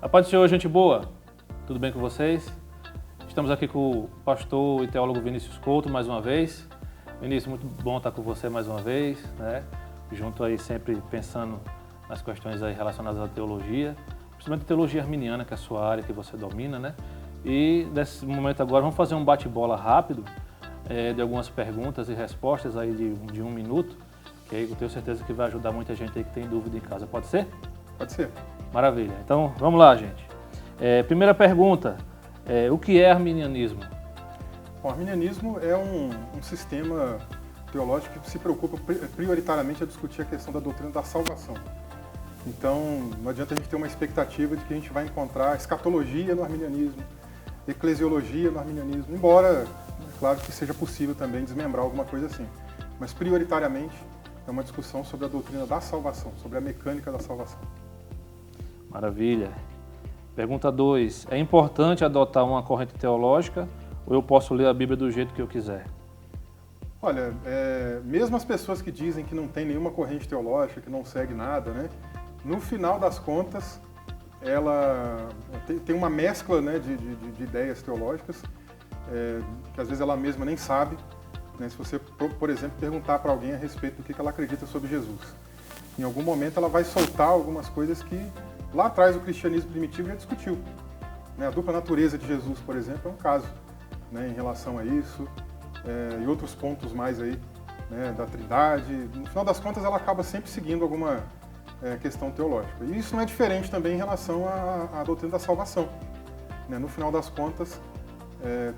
A paz do Senhor, gente boa, tudo bem com vocês? Estamos aqui com o pastor e teólogo Vinícius Couto mais uma vez. Vinícius, muito bom estar com você mais uma vez, né? Junto aí sempre pensando nas questões aí relacionadas à teologia, principalmente a teologia arminiana, que é a sua área que você domina, né? E nesse momento agora vamos fazer um bate-bola rápido de algumas perguntas e respostas aí de um minuto, que aí eu tenho certeza que vai ajudar muita gente aí que tem dúvida em casa. Pode ser? Pode ser. Maravilha. Então, vamos lá, gente. Primeira pergunta, o que é arminianismo? Bom, o arminianismo é um sistema teológico que se preocupa prioritariamente a discutir a questão da doutrina da salvação. Então, não adianta a gente ter uma expectativa de que a gente vai encontrar escatologia no arminianismo, eclesiologia no arminianismo, embora, é claro que seja possível também desmembrar alguma coisa assim. Mas, prioritariamente, é uma discussão sobre a doutrina da salvação, sobre a mecânica da salvação. Maravilha. Pergunta 2. É importante adotar uma corrente teológica ou eu posso ler a Bíblia do jeito que eu quiser? Olha, mesmo as pessoas que dizem que não tem nenhuma corrente teológica, que não segue nada, né? No final das contas, ela tem uma mescla, né, de ideias teológicas, que às vezes ela mesma nem sabe, né? Se você, por exemplo, perguntar para alguém a respeito do que ela acredita sobre Jesus. Em algum momento ela vai soltar algumas coisas que lá atrás o cristianismo primitivo já discutiu. Né? A dupla natureza de Jesus, por exemplo, é um caso, né, em relação a isso, e outros pontos mais aí, né, da Trindade. No final das contas, ela acaba sempre seguindo alguma questão teológica. E isso não é diferente também em relação à doutrina da salvação. Né? No final das contas,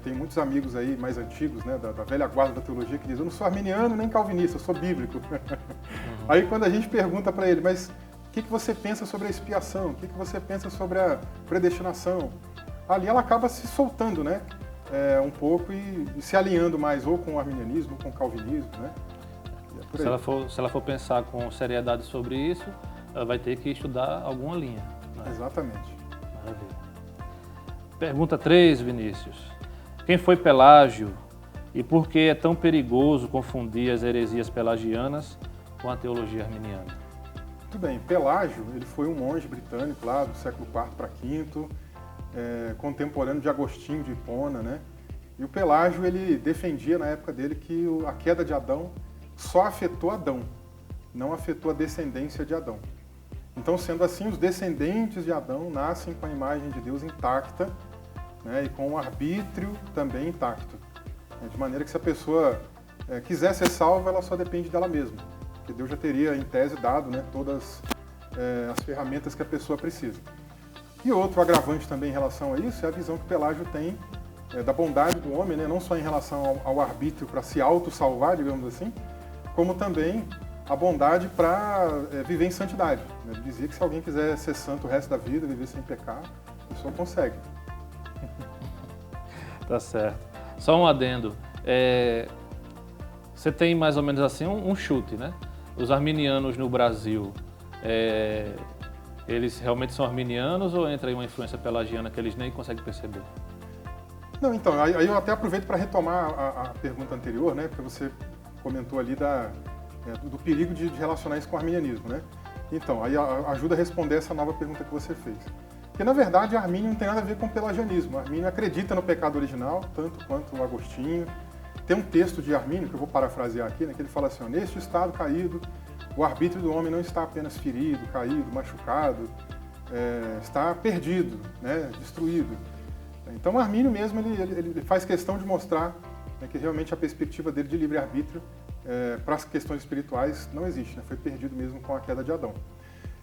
tem muitos amigos aí mais antigos, né, da velha guarda da teologia, que dizem: eu não sou arminiano nem calvinista, eu sou bíblico. Aí quando a gente pergunta para ele, mas o que você pensa sobre a expiação? O que você pensa sobre a predestinação? Ali ela acaba se soltando, né? Um pouco e se alinhando mais ou com o arminianismo, ou com o calvinismo, né? Se ela for pensar com seriedade sobre isso, ela vai ter que estudar alguma linha. Né? Exatamente. Maravilha. Pergunta 3, Vinícius. Quem foi Pelágio e por que é tão perigoso confundir as heresias pelagianas com a teologia arminiana? Muito bem, Pelágio, ele foi um monge britânico lá do século IV para V, contemporâneo de Agostinho de Hipona, né? E o Pelágio, ele defendia na época dele que a queda de Adão só afetou Adão, não afetou a descendência de Adão. Então, sendo assim, os descendentes de Adão nascem com a imagem de Deus intacta, né, e com o arbítrio também intacto. De maneira que se a pessoa quiser ser salva, ela só depende dela mesma. Porque Deus já teria, em tese, dado, né, todas as ferramentas que a pessoa precisa. E outro agravante também em relação a isso é a visão que Pelágio tem da bondade do homem, né, não só em relação ao arbítrio para se auto-salvar, digamos assim, como também a bondade para viver em santidade. Ele dizia que se alguém quiser ser santo o resto da vida, viver sem pecar, a pessoa consegue. Tá certo. Só um adendo. Você tem mais ou menos assim um chute, né? Os arminianos no Brasil, eles realmente são arminianos ou entra aí uma influência pelagiana que eles nem conseguem perceber? Não, então, aí eu até aproveito para retomar a pergunta anterior, né? Porque você comentou ali do perigo de relacionar isso com o arminianismo, né? Então, aí ajuda a responder essa nova pergunta que você fez. Porque, na verdade, a Armínio não tem nada a ver com o pelagianismo. A Armínio acredita no pecado original, tanto quanto o Agostinho. Tem um texto de Armínio, que eu vou parafrasear aqui, né, que ele fala assim: ó, neste estado caído, o arbítrio do homem não está apenas ferido, caído, machucado, está perdido, né, destruído. Então, o Armínio mesmo, ele faz questão de mostrar, né, que realmente a perspectiva dele de livre-arbítrio para as questões espirituais não existe, né, foi perdido mesmo com a queda de Adão.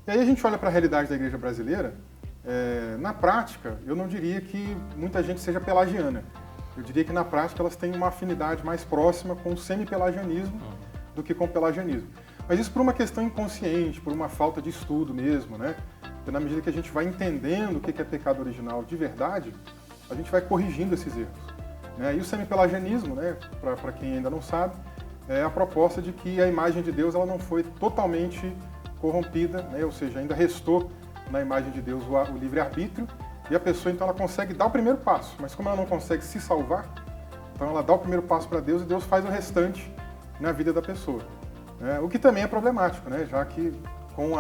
E aí a gente olha para a realidade da igreja brasileira. Na prática, eu não diria que muita gente seja pelagiana. Eu diria que na prática elas têm uma afinidade mais próxima com o semi-pelagianismo do que com o pelagianismo. Mas isso por uma questão inconsciente, por uma falta de estudo mesmo, né? Porque na medida que a gente vai entendendo o que é pecado original de verdade, a gente vai corrigindo esses erros. Né? E o semi-pelagianismo, né, para quem ainda não sabe, é a proposta de que a imagem de Deus ela não foi totalmente corrompida, né? Ou seja, ainda restou na imagem de Deus o livre-arbítrio, e a pessoa então ela consegue dar o primeiro passo, mas como ela não consegue se salvar, então ela dá o primeiro passo para Deus e Deus faz o restante na vida da pessoa. O que também é problemático, né? Já que com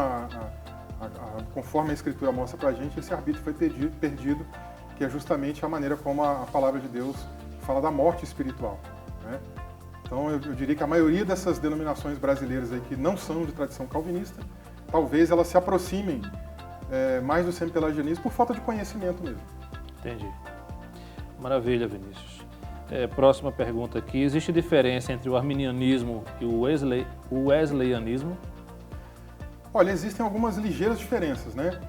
Conforme a Escritura mostra para a gente, esse arbítrio foi perdido, que é justamente a maneira como a palavra de Deus fala da morte espiritual, né? Então, eu diria que a maioria dessas denominações brasileiras aí que não são de tradição calvinista, talvez elas se aproximem mais do semi-pelagianismo por falta de conhecimento mesmo. Entendi. Maravilha, Vinícius. Próxima pergunta aqui. Existe diferença entre o arminianismo e o wesleyanismo? Olha, existem algumas ligeiras diferenças, né?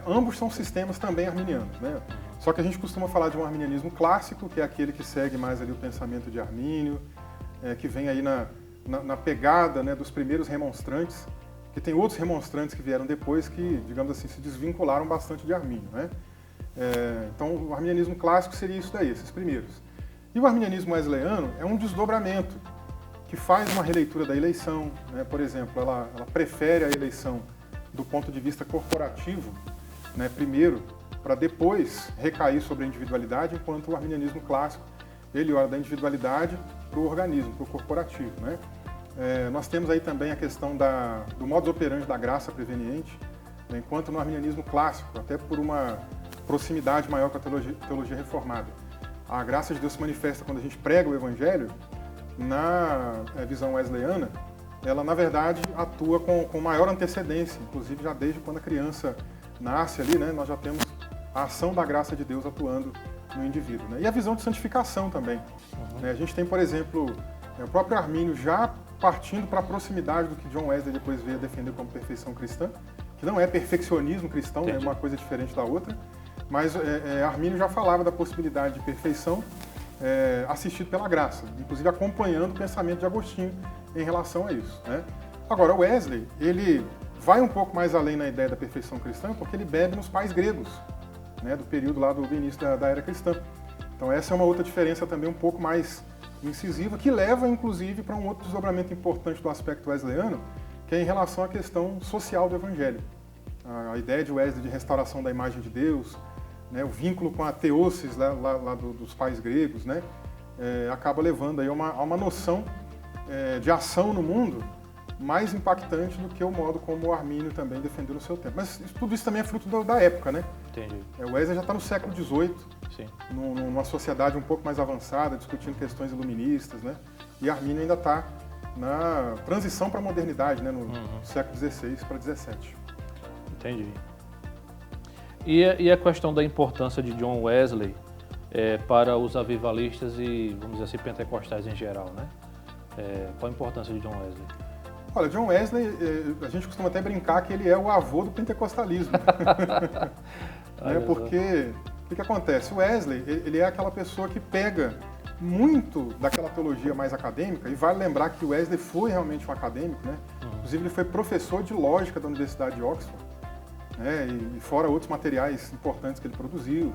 Ambos são sistemas também arminianos, né? Só que a gente costuma falar de um arminianismo clássico, que é aquele que segue mais ali o pensamento de Armínio, que vem aí na pegada, né, dos primeiros remonstrantes, que tem outros remonstrantes que vieram depois que, digamos assim, se desvincularam bastante de Armínio, né? Então, o arminianismo clássico seria isso daí, esses primeiros. E o arminianismo wesleyano é um desdobramento que faz uma releitura da eleição, né? Por exemplo, ela prefere a eleição do ponto de vista corporativo, né, primeiro, para depois recair sobre a individualidade, enquanto o arminianismo clássico, ele olha da individualidade para o organismo, para o corporativo, né? Nós temos aí também a questão do modus operandi da graça preveniente, né, enquanto no arminianismo clássico, até por uma proximidade maior com a teologia reformada, a graça de Deus se manifesta quando a gente prega o evangelho. Na visão wesleyana, ela na verdade atua com maior antecedência, inclusive já desde quando a criança nasce ali, né, nós já temos a ação da graça de Deus atuando no indivíduo, né? E a visão de santificação também. A gente tem, por exemplo, o próprio Armínio já partindo para a proximidade do que John Wesley depois veio a defender como perfeição cristã, que não é perfeccionismo cristão, é uma coisa diferente da outra, mas Armínio já falava da possibilidade de perfeição assistido pela graça, inclusive acompanhando o pensamento de Agostinho em relação a isso, né? Agora, o Wesley, ele vai um pouco mais além na ideia da perfeição cristã, porque ele bebe nos pais gregos, né, do período lá do início da era cristã. Então essa é uma outra diferença também um pouco mais incisiva, que leva inclusive para um outro desdobramento importante do aspecto wesleyano, que é em relação à questão social do evangelho. A ideia de Wesley de restauração da imagem de Deus, né, o vínculo com a teoses lá dos pais gregos, né, acaba levando aí a uma noção de ação no mundo mais impactante do que o modo como o Armínio também defendeu no seu tempo. Mas tudo isso também é fruto da época, né? Entendi. O Wesley já está no século XVIII, Sim. Numa sociedade um pouco mais avançada, discutindo questões iluministas, né? E Armínio ainda está na transição para a modernidade, né? No século XVI para XVII. Entendi. E a questão da importância de John Wesley para os avivalistas e, vamos dizer assim, pentecostais em geral, né? Qual a importância de John Wesley? Olha, John Wesley, a gente costuma até brincar que ele é o avô do pentecostalismo. Porque, o que acontece? O Wesley, ele é aquela pessoa que pega muito daquela teologia mais acadêmica, e vale lembrar que o Wesley foi realmente um acadêmico, né? Inclusive, ele foi professor de lógica da Universidade de Oxford, né? E fora outros materiais importantes que ele produziu.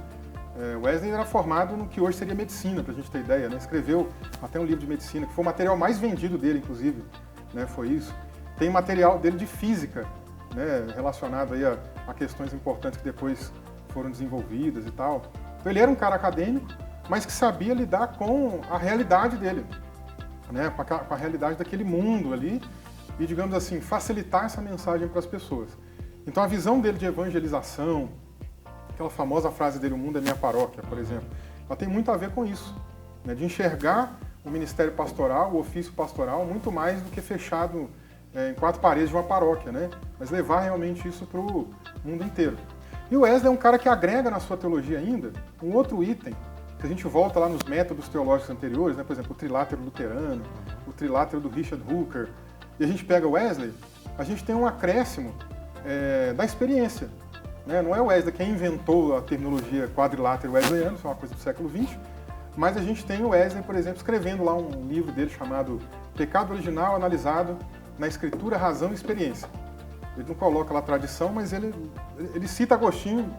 Wesley era formado no que hoje seria medicina, para a gente ter ideia, né? Escreveu até um livro de medicina, que foi o material mais vendido dele, inclusive, né? Foi isso. Tem material dele de física, né? Relacionado aí a questões importantes que depois foram desenvolvidas e tal. Então ele era um cara acadêmico, mas que sabia lidar com a realidade dele, né? Com a realidade daquele mundo ali e, digamos assim, facilitar essa mensagem para as pessoas. Então a visão dele de evangelização, aquela famosa frase dele, o mundo é minha paróquia, por exemplo, ela tem muito a ver com isso, né? De enxergar o ministério pastoral, o ofício pastoral, muito mais do que fechado em quatro paredes de uma paróquia, né? Mas levar realmente isso para o mundo inteiro. E o Wesley é um cara que agrega na sua teologia ainda um outro item, que a gente volta lá nos métodos teológicos anteriores, né? Por exemplo, o trilátero luterano, o trilátero do Richard Hooker, e a gente pega o Wesley, a gente tem um acréscimo da experiência, né? Não é o Wesley quem inventou a terminologia quadrilátero wesleyano, isso é uma coisa do século XX, mas a gente tem o Wesley, por exemplo, escrevendo lá um livro dele chamado Pecado Original Analisado na Escritura, Razão e Experiência. Ele não coloca lá tradição, mas ele cita Agostinho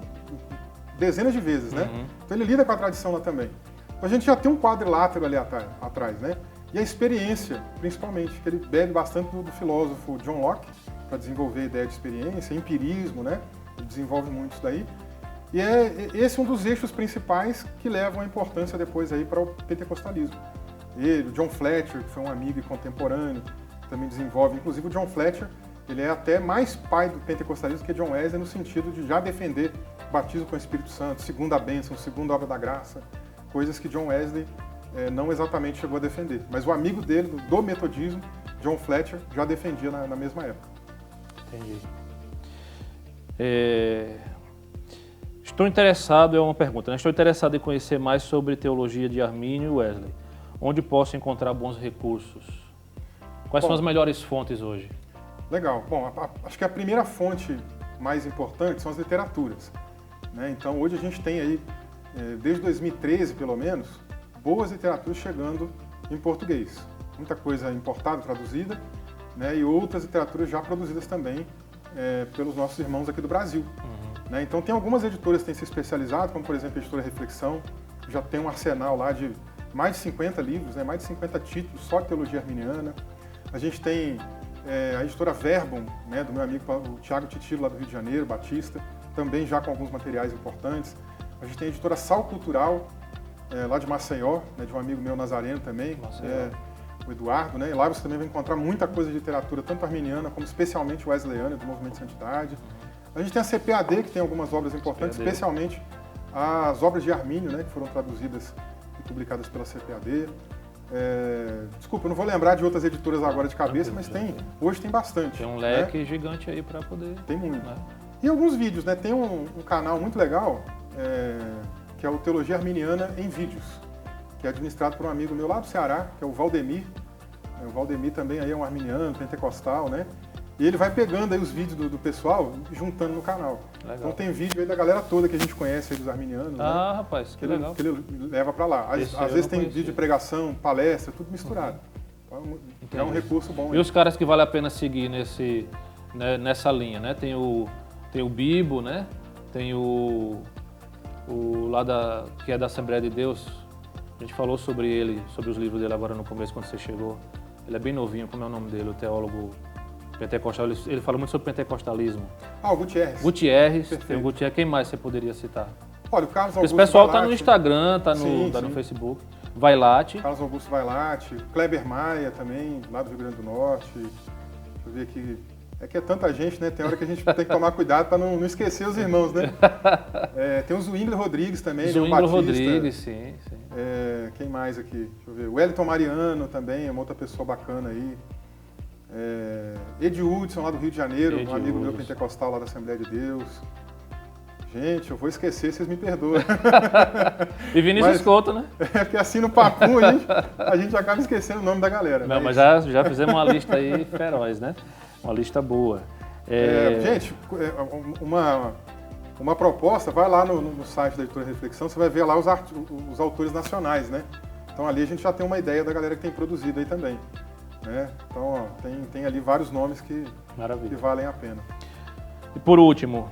dezenas de vezes, né? Então ele lida com a tradição lá também. Então a gente já tem um quadrilátero ali atrás, né? E a experiência, principalmente, que ele bebe bastante do filósofo John Locke para desenvolver a ideia de experiência, empirismo, né? Ele desenvolve muito isso daí. E esse um dos eixos principais que levam a importância depois aí para o pentecostalismo. Ele, o John Fletcher, que foi um amigo e contemporâneo, também desenvolve. Inclusive o John Fletcher, ele é até mais pai do pentecostalismo que John Wesley, no sentido de já defender o batismo com o Espírito Santo, segunda bênção, segunda obra da graça, coisas que John Wesley não exatamente chegou a defender. Mas o amigo dele, do metodismo, John Fletcher, já defendia na mesma época. Entendi. Estou interessado, é uma pergunta, né? Estou interessado em conhecer mais sobre teologia de Armínio e Wesley. Onde posso encontrar bons recursos? Quais são as melhores fontes hoje? Legal. Bom, acho que a primeira fonte mais importante são as literaturas, né? Então, hoje a gente tem aí, desde 2013 pelo menos, boas literaturas chegando em português. Muita coisa importada, traduzida, né? E outras literaturas já produzidas também pelos nossos irmãos aqui do Brasil. Né? Então, tem algumas editoras que têm se especializado, como por exemplo a editora Reflexão, que já tem um arsenal lá de mais de 50 livros, né? Mais de 50 títulos só de teologia arminiana. A gente tem a editora Verbum, né? Do meu amigo o Tiago Titilo, lá do Rio de Janeiro, Batista, também já com alguns materiais importantes. A gente tem a editora Sal Cultural, lá de Maceió, né? De um amigo meu nazareno também, o Eduardo, né? E lá você também vai encontrar muita coisa de literatura, tanto arminiana como especialmente wesleyana, do Movimento de Santidade. A gente tem a CPAD, que tem algumas obras importantes, especialmente as obras de Armínio, né? Que foram traduzidas e publicadas pela CPAD. Desculpa, eu não vou lembrar de outras editoras agora de cabeça, mas hoje tem bastante. Tem um leque gigante aí para poder... Tem muito. Né? E alguns vídeos, né? Tem um canal muito legal, que é o Teologia Arminiana em Vídeos, que é administrado por um amigo meu lá do Ceará, que é o Valdemir. O Valdemir também aí é um arminiano, pentecostal, né? E ele vai pegando aí os vídeos do pessoal e juntando no canal. Legal. Então tem vídeo aí da galera toda que a gente conhece aí dos arminianos, né? Rapaz, que legal. Que ele leva para lá. Às vezes tem vídeo de pregação, palestra, tudo misturado. Então, é um recurso bom. E os caras que vale a pena seguir nessa linha, né? Tem o Bibo, né? Tem o lá que é da Assembleia de Deus. A gente falou sobre ele, sobre os livros dele agora no começo, quando você chegou. Ele é bem novinho, como é o nome dele? O teólogo pentecostal. Ele fala muito sobre pentecostalismo. O Gutierrez. Gutierrez. Tem o Gutierrez. Quem mais você poderia citar? Olha, o Carlos Augusto Esse pessoal Vailate, tá no Instagram, tá no Facebook. Vailate. Carlos Augusto Vailate. Kleber Maia também, lá do Rio Grande do Norte. Deixa eu ver aqui. É que é tanta gente, né? Tem hora que a gente tem que tomar cuidado para não esquecer os irmãos, né? Tem o Zwingli Rodrigues também, Zwingli Rodrigues, sim. Quem mais aqui? Deixa eu ver. O Wellington Mariano também, é uma outra pessoa bacana aí. Ed Hudson, lá do Rio de Janeiro, um amigo meu pentecostal lá da Assembleia de Deus. Gente, eu vou esquecer, vocês me perdoam. E Vinícius Couto, né? Porque assim no papo a gente acaba esquecendo o nome da galera. Não, mas já fizemos uma lista aí feroz, né? Uma lista boa. Gente, uma proposta, vai lá no site da Editora Reflexão, você vai ver lá os autores nacionais, né? Então ali a gente já tem uma ideia da galera que tem produzido aí também. Né? Então tem ali vários nomes que valem a pena. E por último,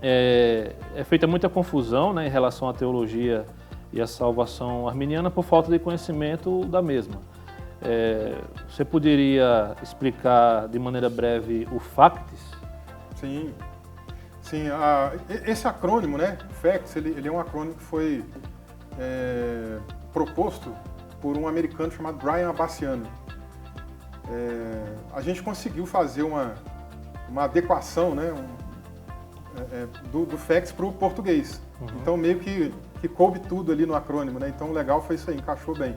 é feita muita confusão, né, em relação à teologia e à salvação arminiana por falta de conhecimento da mesma. Você poderia explicar de maneira breve o FACTS? Sim. Esse acrônimo, né, FACTS, ele é um acrônimo que foi proposto por um americano chamado Brian Abbassiano. A gente conseguiu fazer uma adequação, né, do FACTS para o português. Então meio que coube tudo ali no acrônimo, né? Então o legal foi isso aí, encaixou bem.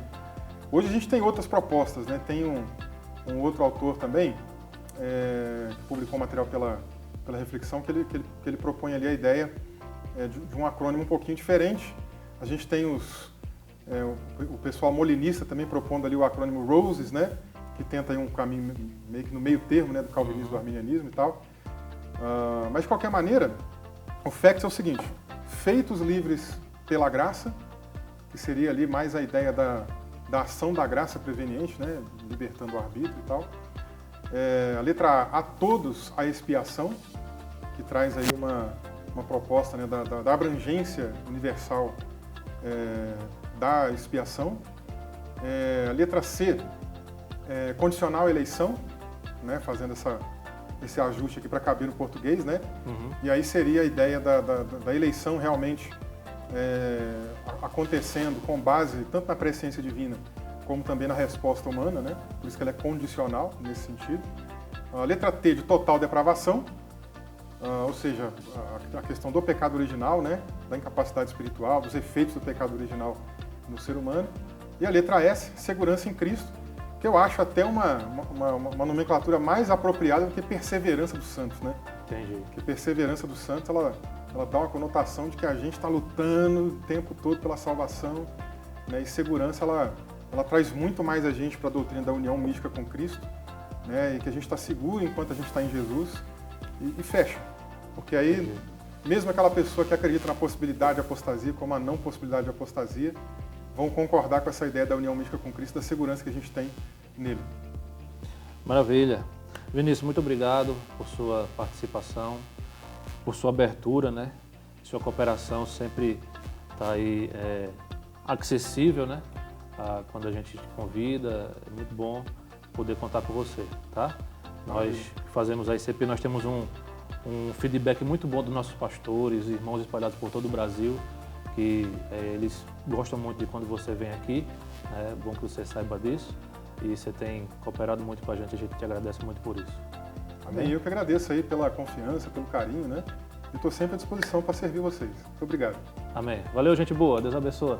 Hoje a gente tem outras propostas, né? Tem um outro autor também, que publicou um material pela Reflexão, que ele propõe ali a ideia de um acrônimo um pouquinho diferente. A gente tem o pessoal molinista também propondo ali o acrônimo ROSES, né? Que tenta aí um caminho meio que no meio termo, né? Do calvinismo, do arminianismo e tal. Mas de qualquer maneira, o FACTS é o seguinte: feitos livres pela graça, que seria ali mais a ideia da ação da graça preveniente, né, libertando o arbítrio e tal. A letra A todos a expiação, que traz aí uma proposta, né, da abrangência universal da expiação. A letra C, condicional eleição, né, fazendo esse ajuste aqui para caber no português, né? E aí seria a ideia da eleição realmente acontecendo com base tanto na presciência divina como também na resposta humana, né? Por isso que ela é condicional nesse sentido. A letra T de total depravação, ou seja, a questão do pecado original, né? Da incapacidade espiritual, dos efeitos do pecado original no ser humano. E a letra S, segurança em Cristo, que eu acho até uma nomenclatura mais apropriada do que perseverança dos santos, né? Entendi. Porque perseverança dos santos, ela dá uma conotação de que a gente está lutando o tempo todo pela salvação, né? E segurança, ela traz muito mais a gente para a doutrina da união mística com Cristo, né? E que a gente está seguro enquanto a gente está em Jesus e fecha. Porque aí, Entendi. mesmo aquela pessoa que acredita na possibilidade de apostasia, como a não possibilidade de apostasia, vão concordar com essa ideia da união mística com Cristo, da segurança que a gente tem nele. Maravilha. Vinícius, muito obrigado por sua participação, por sua abertura, né? Sua cooperação sempre está aí acessível, né? Quando a gente te convida, é muito bom poder contar com você, tá? Nós fazemos a ICP, nós temos um feedback muito bom dos nossos pastores, irmãos espalhados por todo o Brasil, que eles gostam muito de quando você vem aqui, é bom que você saiba disso, e você tem cooperado muito com a gente te agradece muito por isso. Amém. Eu que agradeço aí pela confiança, pelo carinho, né? E estou sempre à disposição para servir vocês. Muito obrigado. Amém. Valeu, gente boa. Deus abençoe.